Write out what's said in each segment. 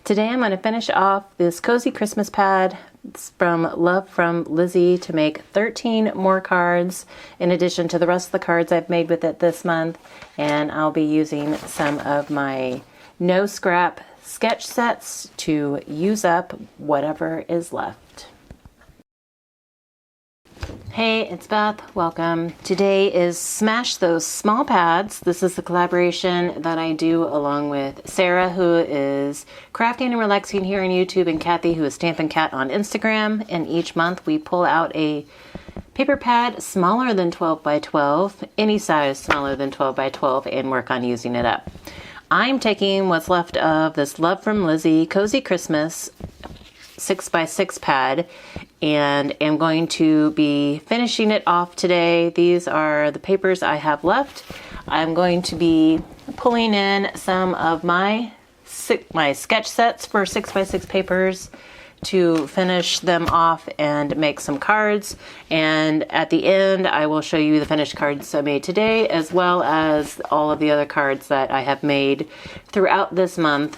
Today I'm going to finish off this cozy Christmas pad. It's from Love from Lizzie to make 13 more cards in addition to the rest of the cards I've made with it this month. And I'll be using some of my no scrap sketch sets to use up whatever is left. Hey, it's Beth. Welcome. Today is Smash Those Small Pads. This is the collaboration that I do along with Sarah, who is Crafting and Relaxing here on YouTube, and Kathy, who is Stampin' Cat on Instagram. And each month we pull out a paper pad smaller than 12 by 12, any size smaller than 12 by 12, and work on using it up. I'm taking what's left of this Love from Lizzie Cozy Christmas 6x6 pad and am going to be finishing it off today. These are the papers I have left. I'm going to be pulling in some of my sketch sets for 6x6 papers to finish them off and make some cards. And at the end, I will show you the finished cards I made today, as well as all of the other cards that I have made throughout this month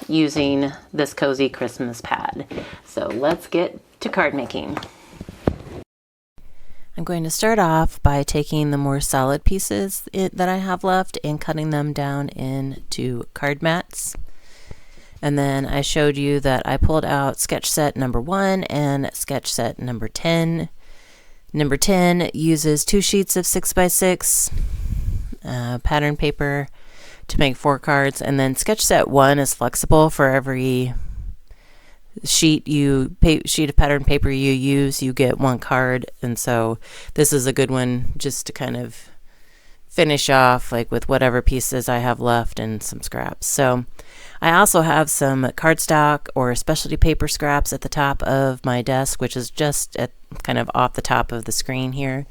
using this cozy Christmas pad. So let's get to card making. I'm going to start off by taking the more solid pieces that I have left and cutting them down into card mats. And then I showed you that I pulled out sketch set number 1 and sketch set number 10. Number 10 uses 2 sheets of 6x6 pattern paper to make 4 cards, and then sketch set 1 is flexible. For every sheet of pattern paper you use, you get 1 card, and so this is a good one just to kind of finish off like with whatever pieces I have left and some scraps. So I also have some cardstock or specialty paper scraps at the top of my desk, which is just at kind of off the top of the screen here.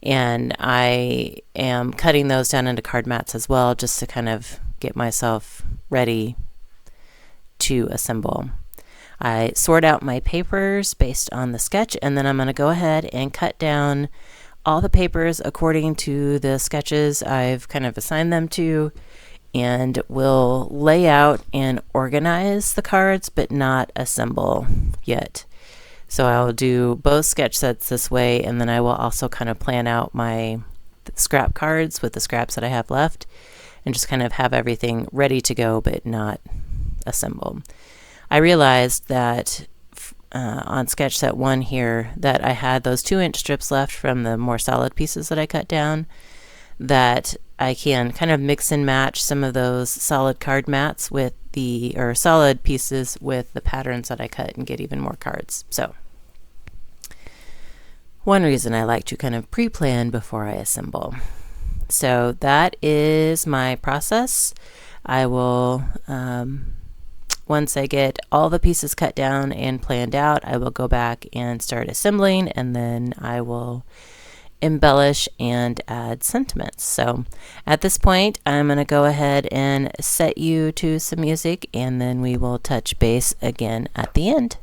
And I am cutting those down into card mats as well, just to kind of get myself ready to assemble. I sort out my papers based on the sketch, and then I'm going to go ahead and cut down all the papers according to the sketches I've kind of assigned them to, and will lay out and organize the cards, but not assemble yet. So I'll do both sketch sets this way, and then I will also kind of plan out my scrap cards with the scraps that I have left, and just kind of have everything ready to go, but not assembled. I realized that on sketch set 1 here that I had those 2-inch strips left from the more solid pieces that I cut down, that I can kind of mix and match some of those solid card mats with solid pieces with the patterns that I cut and get even more cards. So one reason I like to kind of pre-plan before I assemble. So that is my process. I will, once I get all the pieces cut down and planned out, I will go back and start assembling, and then I will embellish and add sentiments. So at this point, I'm going to go ahead and set you to some music, and then we will touch base again at the end.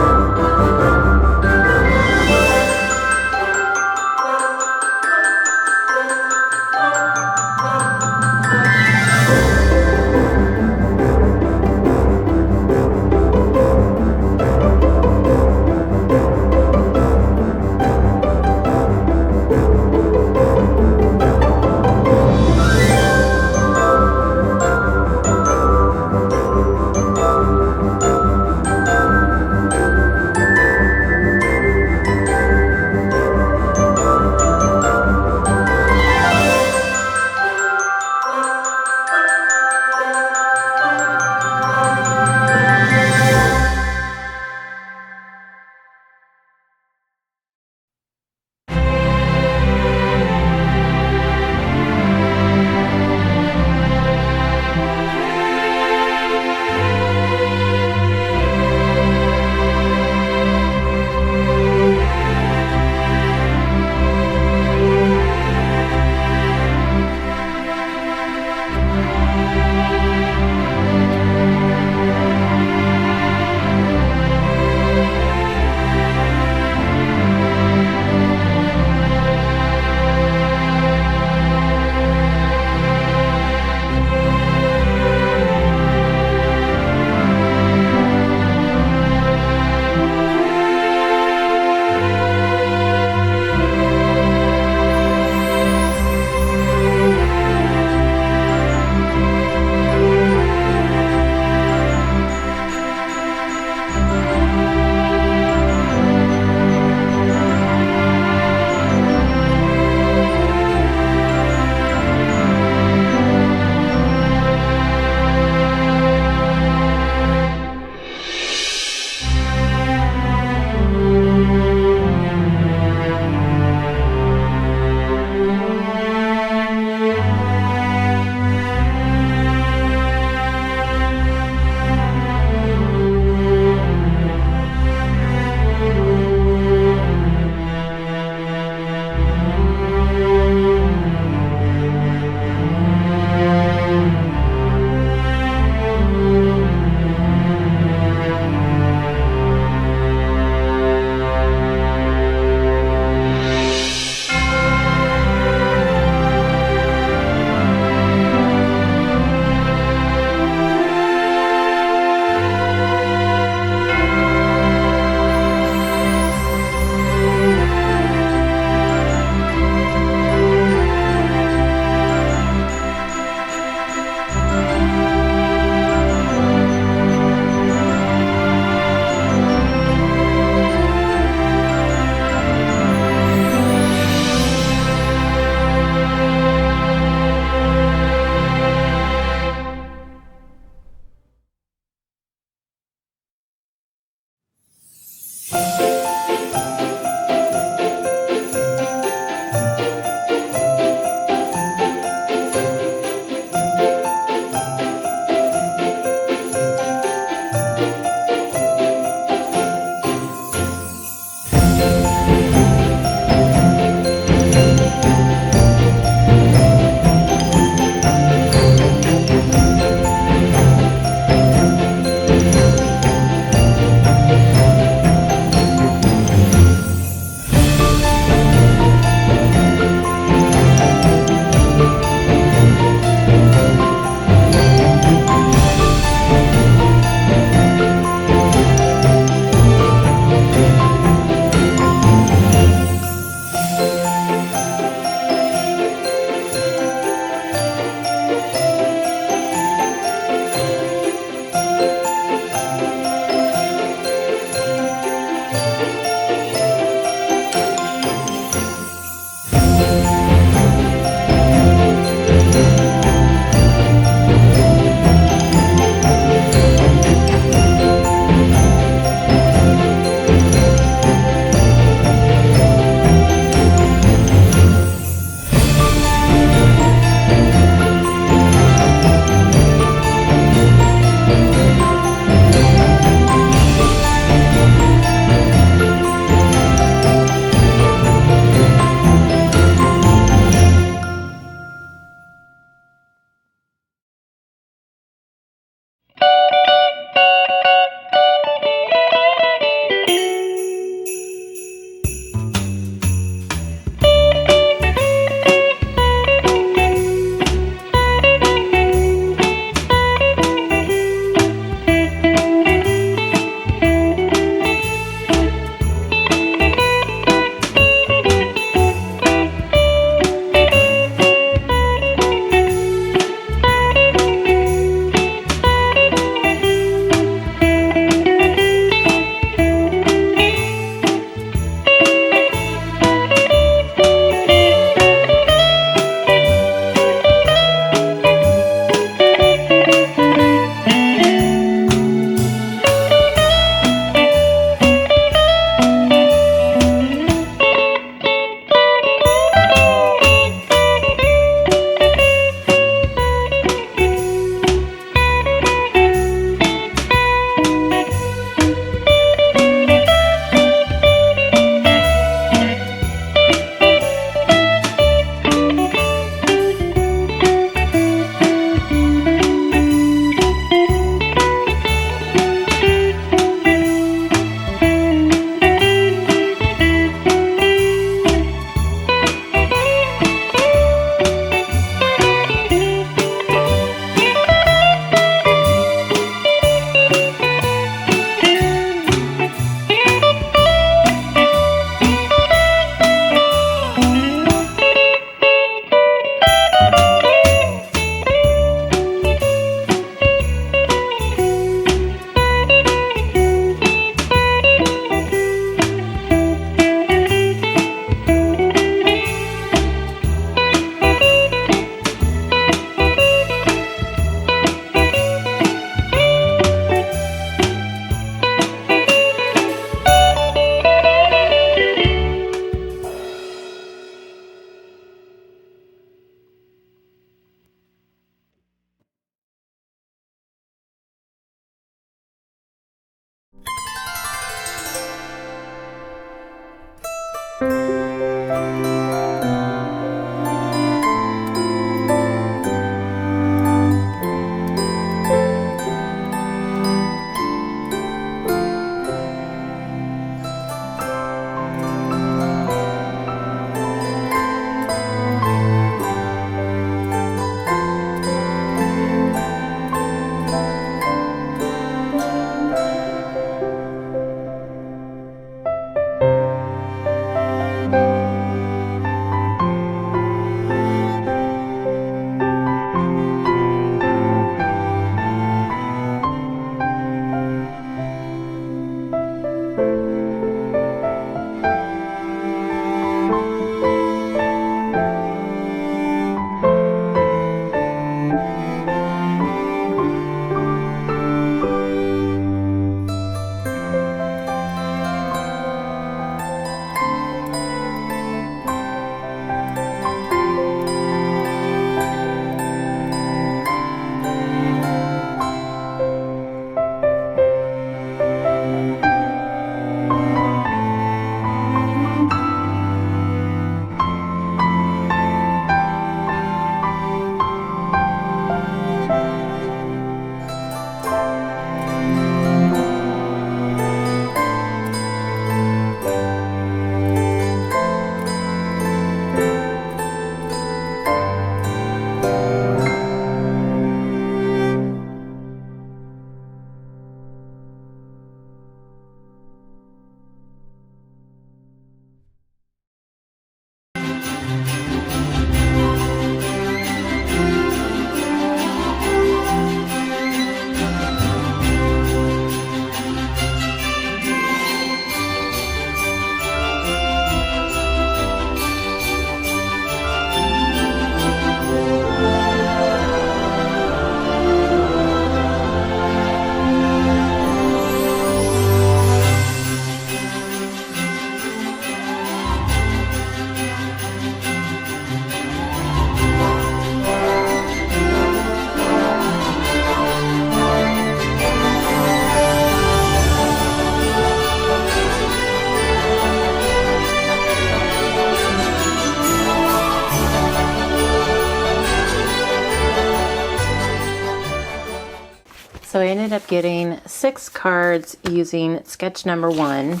So I ended up getting 6 cards using sketch number 1.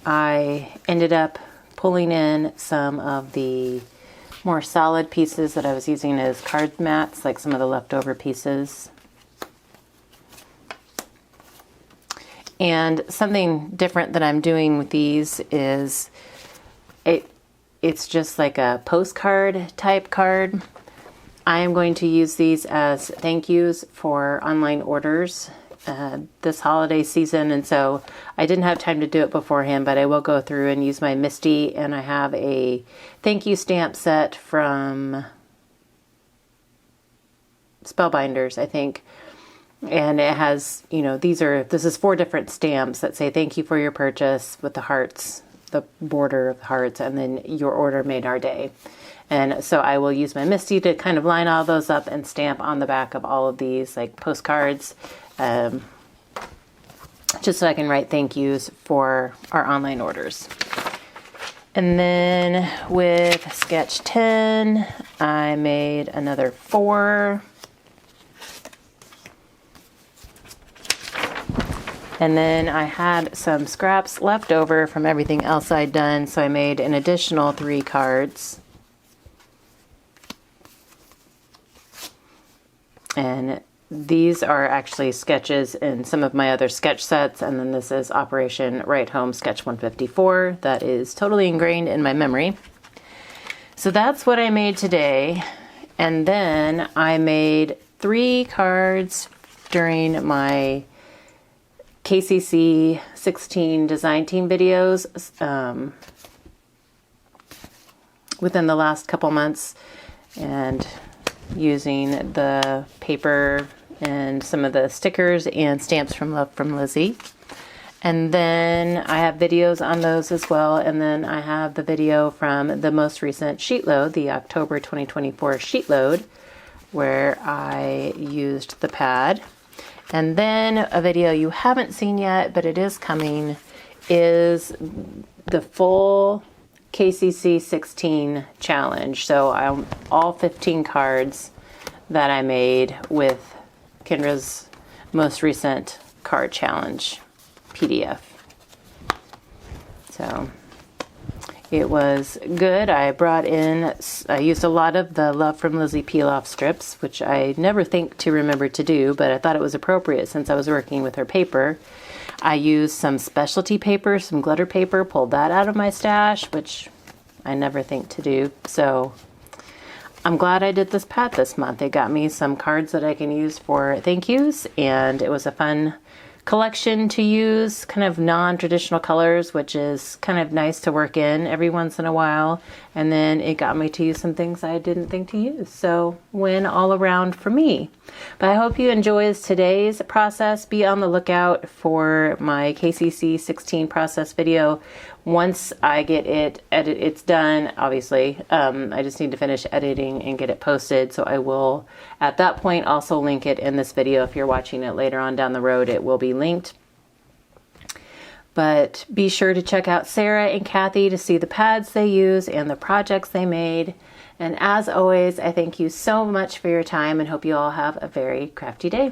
I ended up pulling in some of the more solid pieces that I was using as card mats, like some of the leftover pieces. And something different that I'm doing with these is it's just like a postcard type card. I am going to use these as thank yous for online orders this holiday season, and so I didn't have time to do it beforehand, but I will go through and use my Misty, and I have a thank you stamp set from Spellbinders, I think. And it has, you know, this is 4 different stamps that say thank you for your purchase with the hearts, the border of the hearts, and then your order made our day. And so I will use my Misty to kind of line all those up and stamp on the back of all of these like postcards, just so I can write thank yous for our online orders. And then with sketch 10, I made another 4. And then I had some scraps left over from everything else I'd done, so I made an additional 3 cards. And these are actually sketches in some of my other sketch sets, and then this is Operation Right Home Sketch 154. That is totally ingrained in my memory. So that's what I made today. And then I made 3 cards during my KCC 16 design team videos within the last couple months, and using the paper and some of the stickers and stamps from Love from Lizzie. And then I have videos on those as well. And then I have the video from the most recent sheet load, the October 2024 sheet load, where I used the pad. And then a video you haven't seen yet, but it is coming, is the full KCC 16 challenge. So all 15 cards that I made with Kendra's most recent card challenge PDF. So it was good. I used a lot of the Love from Lizzie peel-off strips, which I never think to remember to do, but I thought it was appropriate since I was working with her paper. I used some specialty paper, some glitter paper, pulled that out of my stash, which I never think to do. So I'm glad I did this pad this month. It got me some cards that I can use for thank yous, and it was a fun collection to use, kind of non-traditional colors, which is kind of nice to work in every once in a while. And then it got me to use some things I didn't think to use. So win all around for me. But I hope you enjoyed today's process. Be on the lookout for my KCC 16 process video. Once I get it's done, obviously. I just need to finish editing and get it posted. So I will, at that point, also link it in this video. If you're watching it later on down the road, it will be linked. But be sure to check out Sarah and Kathy to see the pads they use and the projects they made. And as always, I thank you so much for your time and hope you all have a very crafty day.